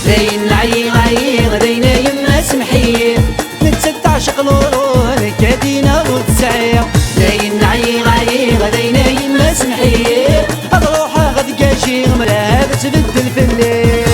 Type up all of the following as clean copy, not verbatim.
داين عيغ داينا يما سمحيه نتسدع شغلون كادينا وتسعير داين عيغ داينا يما سمحيه روحها غد كاشي ملاها تبدل في الليل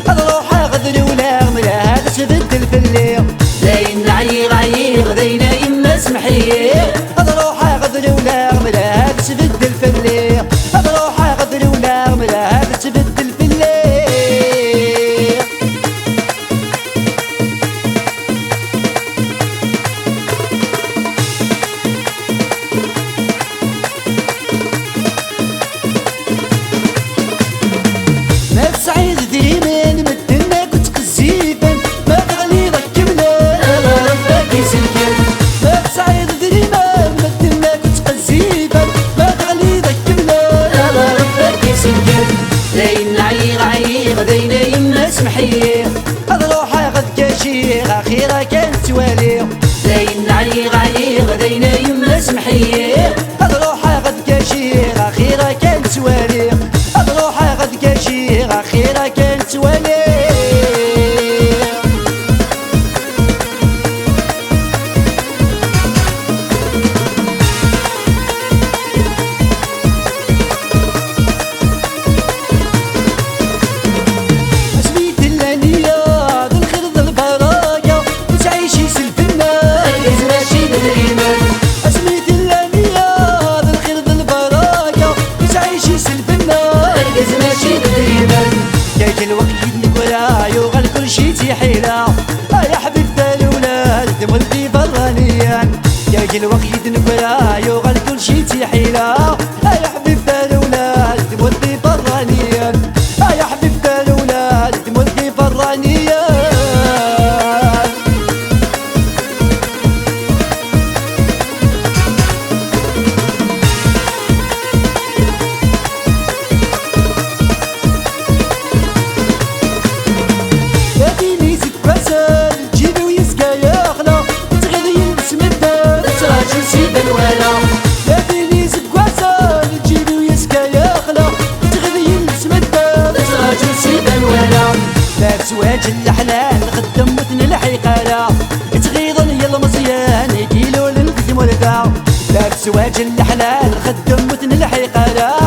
روحها غدر ولا ملاها تبدل في الليل داين عيغ داينا يما سمحيه روحها غدر ولا ملاها تبدل في الليل روحها غدر ولا ملاها تبدل في الليل ما تسعيد ديما مدنا كنت قزيبا ما تغلي ضك بلا ربك يسلكن ما تسعيد ديما مدنا كنت قزيبا ما تغلي ضك بلا ربك يسلكن داين عيغ داينا يما سمحيه روحها غد كاشيغ اخيرا كانت توالي داين عيغ داينا يما سمحيه روحها غد كاشيغ اخيرا كانت توالي روحها غد كاشيغ اخيرا كانت توالي الوقت يدنك يوغل كل شي تيحيلا يا حبيب الولاد تمولدي برانيا يا الوقت يدنك يوغل كل شي تيحيلا يا حبيب الولاد تمولدي برانيا يا حبيب الولاد تمولدي برانيا زواج الحلال خدم مثل الحيقالة تغيظن يلا مزيان يقيلوا للقدم والذا لا زواج الحلال خدم مثل الحيقالة